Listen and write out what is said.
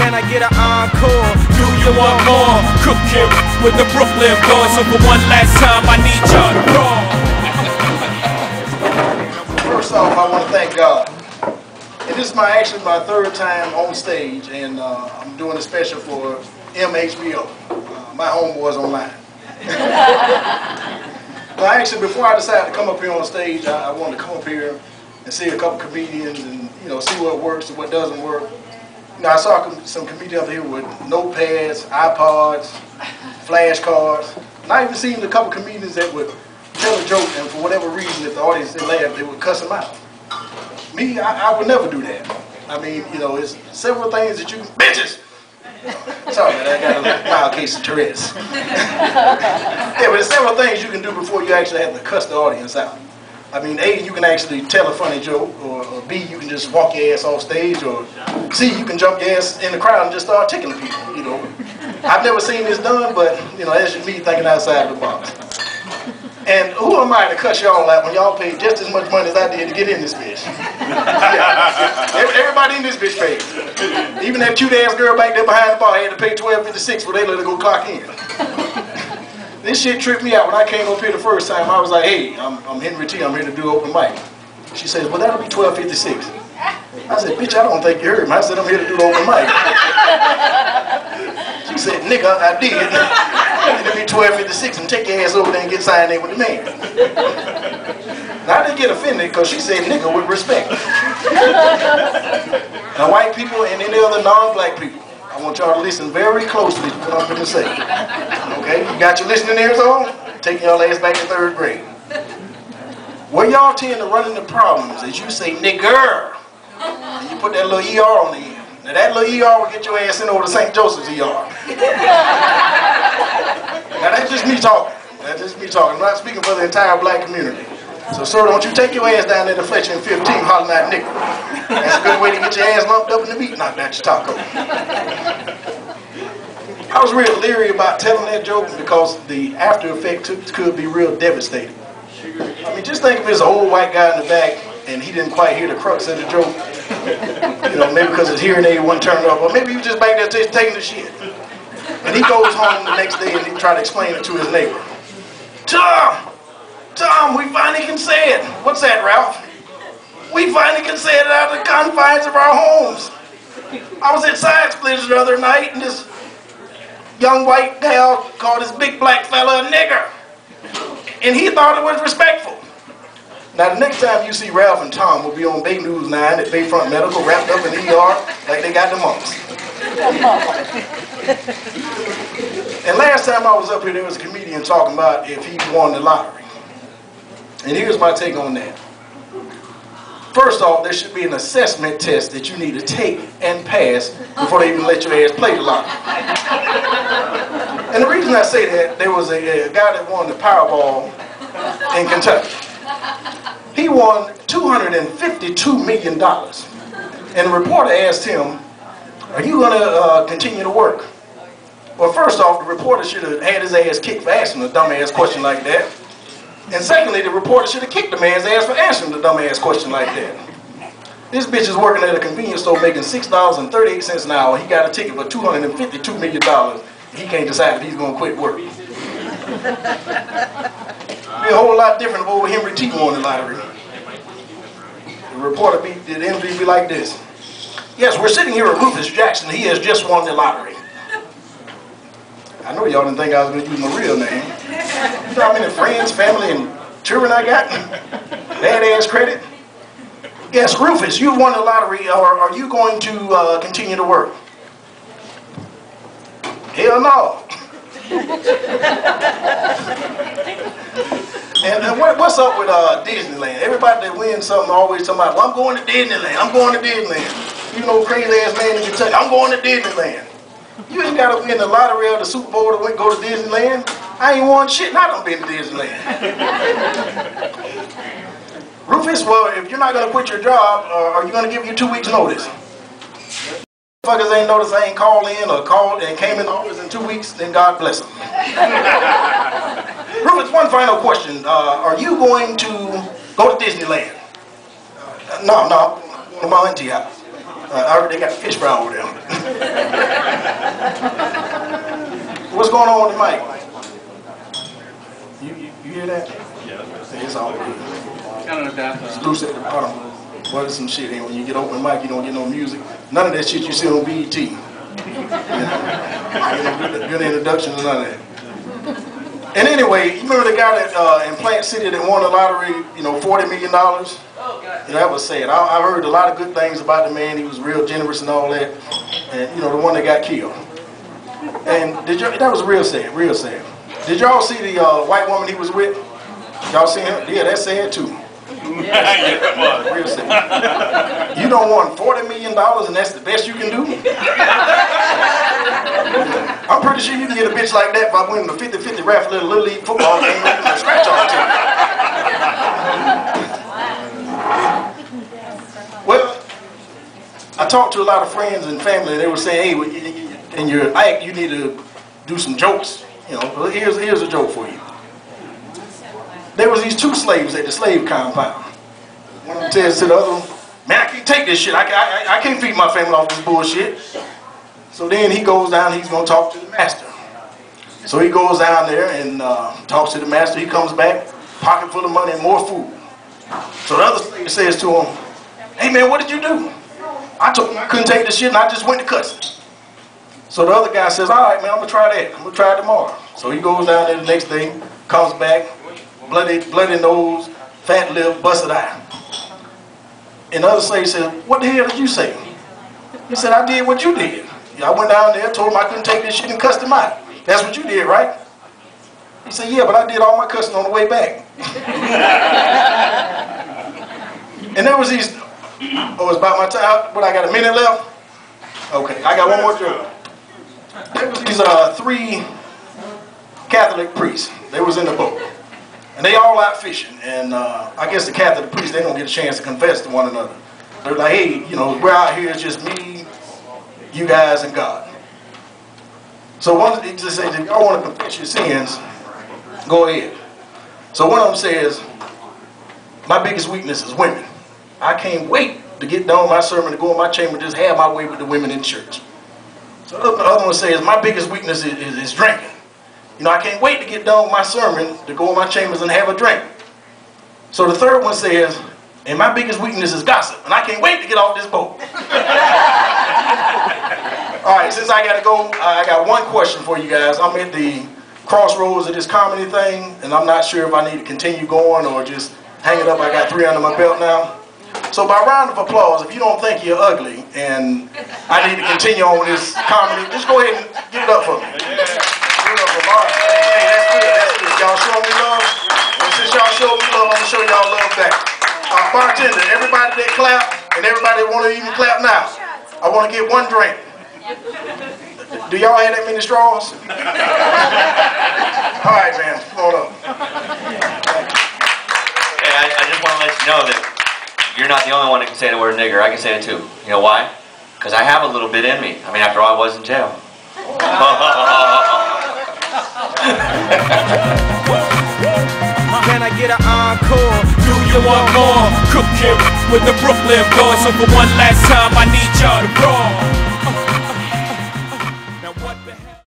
Can I get an encore? Do you want more? Cook him with the Brooklyn boys. So for one last time, I need y'all to roar. First off, I want to thank God. And this is actually my third time on stage, and I'm doing a special for MHBO, my homeboys online. Well, actually, before I decided to come up here on stage, I wanted to come up here and see a couple comedians and see what works and what doesn't work. I saw some comedians up here with notepads, iPods, flashcards, and I even seen a couple comedians that would tell a joke, and for whatever reason, if the audience didn't laugh, they would cuss them out. Me, I would never do that. I mean, it's several things that you bitches. Sorry, man, I got a mild case of Tourette's. Yeah, but there's several things you can do before you actually have to cuss the audience out. I mean, A, you can actually tell a funny joke, or B, you can just walk your ass off stage, or C, you can jump your ass in the crowd and just start tickling people, I've never seen this done, but, that's just me thinking outside the box. And who am I to cuss y'all out when y'all paid just as much money as I did to get in this bitch? Yeah. Everybody in this bitch paid. Even that cute-ass girl back there behind the bar had to pay $12.56 for they let her go clock in. This shit tripped me out. When I came up here the first time, I was like, hey, I'm Henry T. I'm here to do open mic. She says, well, that'll be $12.56. I said, bitch, I don't think you heard me. I said, I'm here to do the open mic. She said, nigga, I did. It'll be $12.56 and take your ass over there and get signed in with the man. Now, I didn't get offended because she said nigga with respect. Now, white people and any other non-black people, I want y'all to listen very closely to what I'm going to say. Okay? You got your listening ears on? Taking y'all ass back to 3rd grade. Where y'all tend to run into problems is you say nigger, and you put that little ER on the end. Now that little ER will get your ass sent over to St. Joseph's ER. Now that's just me talking. That's just me talking. I'm not speaking for the entire black community. So sir, don't you take your ass down there to Fletcher and 15 hollering at nigga. That's a good way to get your ass lumped up in the meat knocked out your taco. I was real leery about telling that joke because the after effect could be real devastating. I mean, just think if there's an old white guy in the back and he didn't quite hear the crux of the joke. Maybe because his hearing aid wasn't turned off, or maybe he was just back there taking the shit. And he goes home the next day and he try to explain it to his neighbor. Tom, we finally can say it. What's that, Ralph? We finally can say it out of the confines of our homes. I was at SIDESPLITTERS the other night and this young white gal called this big black fella a nigger. And he thought it was respectful. Now the next time you see Ralph and Tom will be on Bay News 9 at Bayfront Medical wrapped up in ER like they got the mumps. And last time I was up here there was a comedian talking about if he won the lottery. And here's my take on that. First off, there should be an assessment test that you need to take and pass before they even let your ass play the lottery. And the reason I say that, there was a guy that won the Powerball in Kentucky. He won $252 million. And the reporter asked him, are you going to continue to work? Well, first off, the reporter should have had his ass kicked for asking a dumbass question like that. And secondly, the reporter should have kicked the man's ass for answering the dumbass question like that. This bitch is working at a convenience store making $6.38 an hour. He got a ticket for $252 million. He can't decide if he's going to quit work. It'd be a whole lot different if old Henry T won the lottery. The reporter the interview be like this. Yes, we're sitting here with Rufus Jackson. He has just won the lottery. I know y'all didn't think I was going to use my real name. You know how many friends, family, and children I got? Bad-ass credit. Yes, Rufus, you won the lottery. Are you going to continue to work? Hell no. And what's up with Disneyland? Everybody that wins something always talking about, well, I'm going to Disneyland. I'm going to Disneyland. You know, crazy-ass man in Kentucky, I'm going to Disneyland. You ain't got to win the lottery or the Super Bowl to go to Disneyland. I ain't won shit and I done been to Disneyland. Rufus, well, if you're not going to quit your job, are you going to give you 2 weeks notice? Motherfuckers ain't noticed I ain't called in or called and came in the office in 2 weeks, then God bless them. Rufus, one final question. Are you going to go to Disneyland? No, to my auntie house. They got fish fry over there. What's going on with the mic? You hear that? Yeah. It's all good. It's loose at the bottom. What is some shit? And when you get open mic, you don't get no music. None of that shit you see on BET. You know, good introduction to none of that. And anyway, you remember the guy that in Plant City that won the lottery, you know, $40 million? Oh, God. You know, that was sad. I heard a lot of good things about the man. He was real generous and all that. And, you know, the one that got killed. And that was real sad, real sad. Did y'all see the white woman he was with? Y'all seen her? Yeah, that's sad too. Yeah, real sad. You don't want $40 million and that's the best you can do? I'm pretty sure you can get a bitch like that by winning the 50-50 raffle at a Little League football game and scratch off team. Well, I talked to a lot of friends and family and they were saying, hey, in your act, you need to do some jokes. You know, here's a joke for you. There was these two slaves at the slave compound. One of them says to the other one, man, I can't take this shit. I can't feed my family off this bullshit. So then he goes down, he's going to talk to the master. So he goes down there and talks to the master. He comes back, pocket full of money and more food. So the other slave says to him, hey man, what did you do? I told him I couldn't take this shit and I just went to cussing. So the other guy says, all right man, I'm going to try that. I'm going to try it tomorrow. So he goes down there the next day, comes back, bloody nose, fat lip, busted eye. And the other slave said, what the hell did you say? He said, I did what you did. I went down there, told him I couldn't take this shit and cussed him out. That's what you did, right? He said, yeah, but I did all my cussing on the way back. And there was these, it's about my time, what, I got a minute left? Okay, I got one more joke. There was these 3 Catholic priests. They was in the boat. And they all out fishing. And I guess the Catholic priests, they don't get a chance to confess to one another. They're like, hey, you know, we're out here, it's just me, you guys, and God. So one, he just says, if y'all want to confess your sins, go ahead. So one of them says, my biggest weakness is women. I can't wait to get done with my sermon, to go in my chamber, just have my way with the women in church. So the other one says, my biggest weakness is drinking. You know, I can't wait to get done with my sermon, to go in my chambers and have a drink. So the third one says, and my biggest weakness is gossip, and I can't wait to get off this boat. All right, since I got to go, I got one question for you guys. I'm at the crossroads of this comedy thing, and I'm not sure if I need to continue going or just hang it up. I got 3 under my belt now. So by round of applause, if you don't think you're ugly and I need to continue on with this comedy, just go ahead and give it up for me. Give it up for Mark. Hey, that's good, that's good. Y'all show me love. And since y'all show me love, I'm going to show y'all love back. Bartender, everybody that clap and everybody that want to even clap now, I want to get one drink. Do y'all have that many straws? All right, man, come on up. Hey, I just want to let you know that you're not the only one that can say the word nigger. I can say it too. You know why? Because I have a little bit in me. I mean, after all, I was in jail. Can I get an encore? Do you want more? Cook it with the Brooklyn boys. So for one last time, I need y'all to brawl.